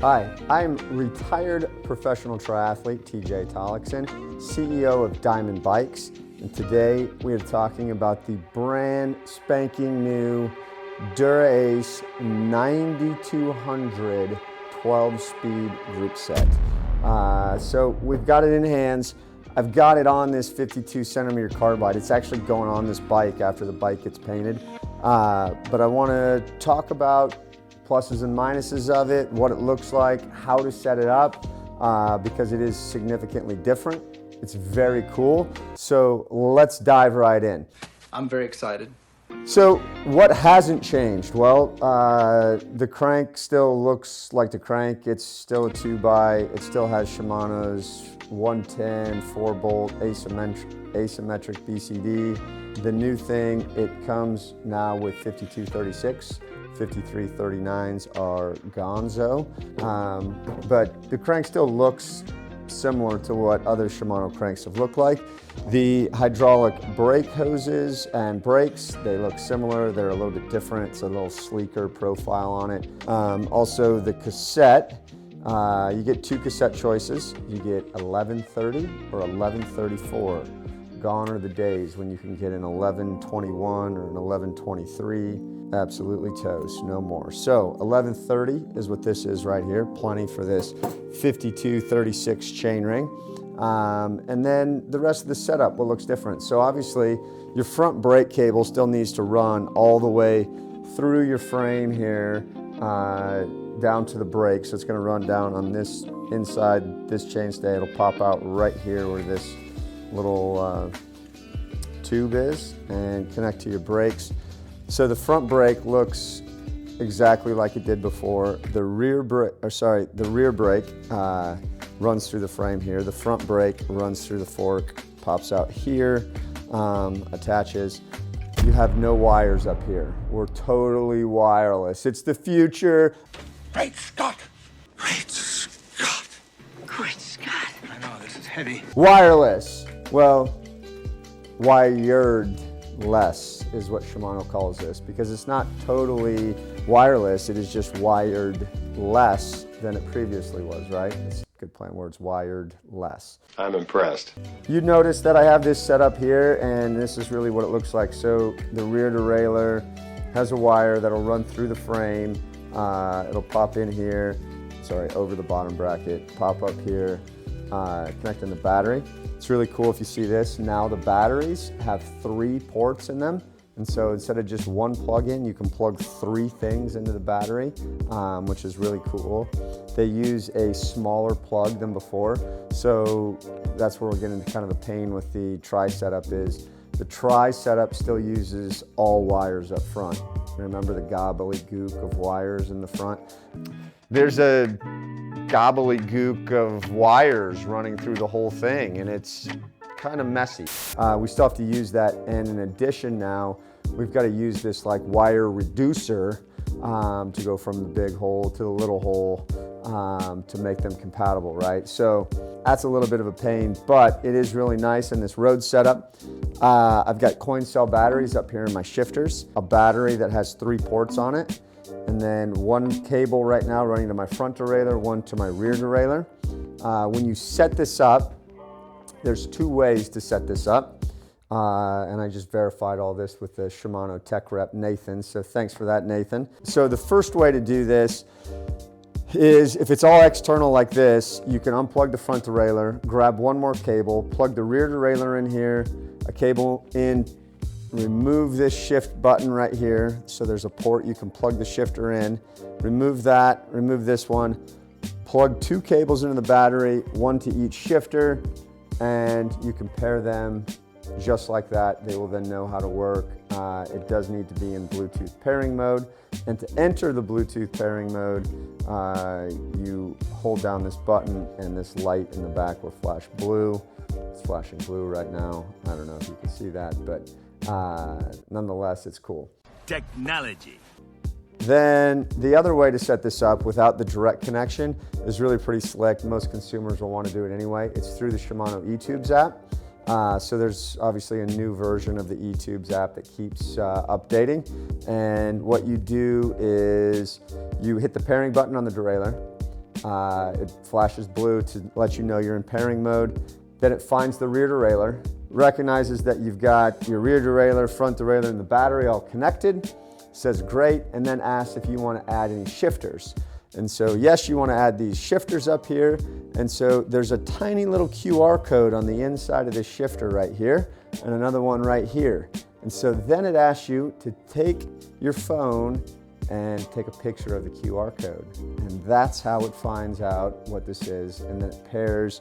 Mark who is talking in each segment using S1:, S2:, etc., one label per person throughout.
S1: Hi, I'm retired professional triathlete TJ Tollakson, CEO of Dimond Bikes, and today we are talking about the brand spanking new Dura-Ace 9200 12-speed group set. So we've got it in hands. I've got it on this 52 centimeter carbide. It's actually going on this bike after the bike gets painted. But I want to talk about pluses and minuses of it, what it looks like, how to set it up, because it is significantly different. It's very cool. So let's dive right in.
S2: I'm very excited.
S1: So what hasn't changed? Well, the crank still looks like the crank. It's still a 2x. It still has Shimano's 110 4-bolt asymmetric BCD. The new thing, it comes now with 5236. 5339s are Gonzo, but the crank still looks similar to what other Shimano cranks have looked like. The hydraulic brake hoses and brakes, they look similar. They're a little bit different. It's a little sleeker profile on it. Also the cassette, you get two cassette choices. You get 1130 or 1134. Gone are the days when you can get an 1121 or an 1123. Absolutely toast, no more. So 1130 is what this is right here. Plenty for this 5236 chainring. And then the rest of the setup, what looks different. So obviously your front brake cable still needs to run all the way through your frame here, down to the brake. So it's gonna run down on this inside this chainstay. It'll pop out right here where this little tube is and connect to your brakes. So the front brake looks exactly like it did before. The rear brake runs through the frame here. The front brake runs through the fork, pops out here, attaches. You have no wires up here. We're totally wireless. It's the future.
S3: Great Scott! Great Scott! Great Scott! I know, this is heavy.
S1: Wireless. Well, wired less is what Shimano calls this, because it's not totally wireless, it is just wired less than it previously was, right? It's a good play on words, wired less.
S4: I'm impressed.
S1: You notice that I have this set up here, and this is really what it looks like. So the rear derailleur has a wire that'll run through the frame. It'll pop in here, over the bottom bracket, pop up here, connecting the battery. It's really cool if you see this. Now the batteries have 3 ports in them. And so instead of just one plug-in, you can plug 3 things into the battery, which is really cool. They use a smaller plug than before. So that's where we're getting into kind of the pain with the tri setup is the tri setup still uses all wires up front. Remember the gobbledygook of wires in the front? There's a gobbledygook of wires running through the whole thing, and it's kind of messy. We still have to use that, and in addition now, we've got to use this like wire reducer to go from the big hole to the little hole to make them compatible, right? So that's a little bit of a pain, but it is really nice in this road setup. I've got coin cell batteries up here in my shifters, a battery that has 3 ports on it, and then 1 cable right now running to my front derailleur, 1 to my rear derailleur. When you set this up, there's 2 ways to set this up. And I just verified all this with the Shimano tech rep, Nathan. So thanks for that, Nathan. So the first way to do this is if it's all external like this, you can unplug the front derailleur, grab 1 more cable, plug the rear derailleur in here, a cable in, remove this shift button right here. So there's a port you can plug the shifter in, remove that, remove this one, plug 2 cables into the battery, 1 to each shifter, and you can pair them just like that. They will then know how to work. It does need to be in Bluetooth pairing mode. And to enter the Bluetooth pairing mode, you hold down this button and this light in the back will flash blue. It's flashing blue right now. I don't know if you can see that, but nonetheless, it's cool.
S3: Technology.
S1: Then the other way to set this up without the direct connection is really pretty slick. Most consumers will want to do it anyway. It's through the Shimano eTubes app. So there's obviously a new version of the eTubes app that keeps updating. And what you do is you hit the pairing button on the derailleur, It flashes blue to let you know you're in pairing mode. Then it finds the rear derailleur, recognizes that you've got your rear derailleur, front derailleur, and the battery all connected, says great, and then asks if you want to add any shifters. And so yes, you want to add these shifters up here. And so there's a tiny little QR code on the inside of this shifter right here, and another one right here. And so then it asks you to take your phone and take a picture of the QR code. And that's how it finds out what this is. And then it pairs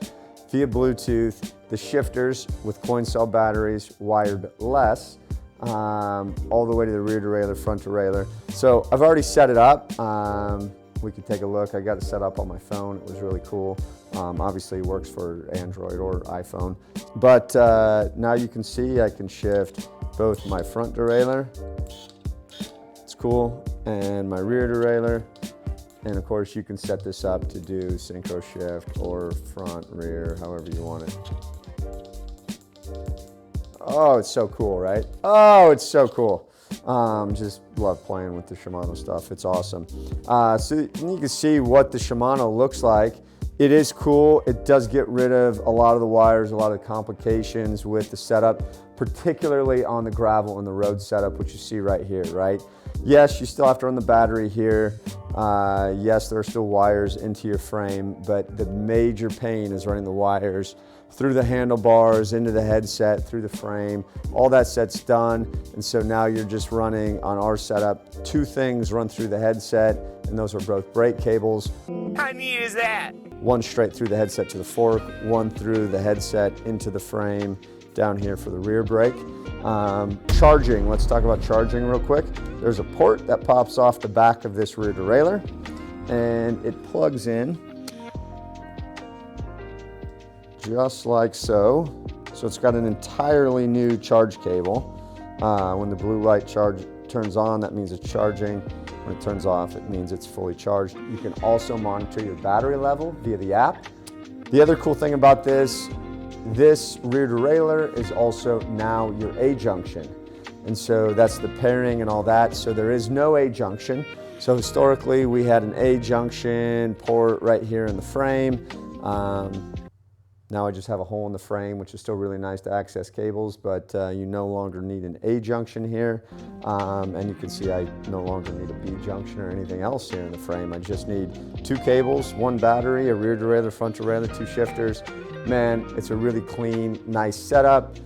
S1: via Bluetooth the shifters with coin cell batteries, wired less, all the way to the rear derailleur, front derailleur. So I've already set it up. We could take a look. I got it set up on my phone. It was really cool. Obviously it works for Android or iPhone. But now you can see I can shift both my front derailleur, it's cool, and my rear derailleur. And of course you can set this up to do synchro shift or front, rear, however you want it. Oh, it's so cool, right? Oh, it's so cool. Just love playing with the Shimano stuff. It's awesome. So you can see what the Shimano looks like. It is cool. It does get rid of a lot of the wires, a lot of the complications with the setup, particularly on the gravel and the road setup, which you see right here, right? Yes, you still have to run the battery here. Yes, there are still wires into your frame, but the major pain is running the wires through the handlebars, into the headset, through the frame. All that set's done. And so now you're just running on our setup. Two things run through the headset, and those are both brake cables.
S3: How neat is that?
S1: One straight through the headset to the fork, one through the headset into the frame down here for the rear brake. Charging, let's talk about charging real quick. There's a port that pops off the back of this rear derailleur, and it plugs in just like so. So it's got an entirely new charge cable. When the blue light turns on, that means it's charging. When it turns off, it means it's fully charged. You can also monitor your battery level via the app. The other cool thing about this rear derailleur is also now your A junction. And so that's the pairing and all that. So there is no A junction. So historically we had an A junction port right here in the frame. Now I just have a hole in the frame, which is still really nice to access cables, but you no longer need an A junction here. And you can see I no longer need a B junction or anything else here in the frame. I just need two cables, one battery, a rear derailleur, front derailleur, two shifters. Man, it's a really clean, nice setup.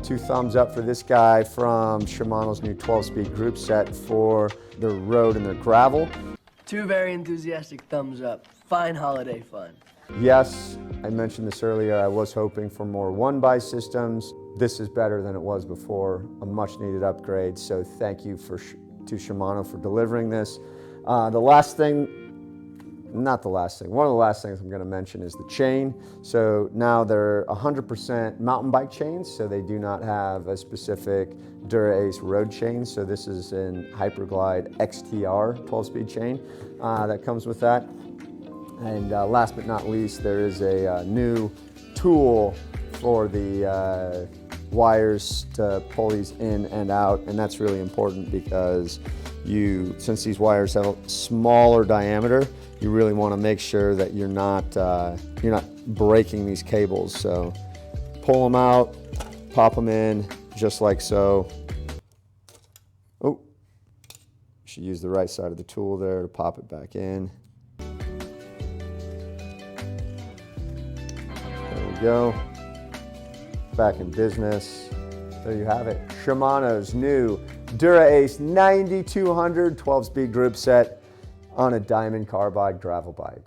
S1: 2 thumbs up for this guy from Shimano's new 12-speed Groupset for their road and their gravel.
S2: 2 very enthusiastic thumbs up. Fine holiday fun.
S1: Yes, I mentioned this earlier, I was hoping for more one-by systems. This is better than it was before, a much needed upgrade, so thank you to Shimano for delivering this. One of the last things I'm going to mention is the chain. So now they're 100% mountain bike chains, so they do not have a specific Dura-Ace road chain. So this is an Hyperglide XTR 12-speed chain that comes with that. And last but not least, there is a new tool for the wires to pull these in and out, and that's really important because since these wires have a smaller diameter, you really want to make sure that you're not breaking these cables. So pull them out, pop them in, just like so. Oh, should use the right side of the tool there to pop it back in. There we go. Back in business. There you have it. Shimano's new Dura-Ace 9200 12-speed Groupset on a Diamond Carbide gravel bike.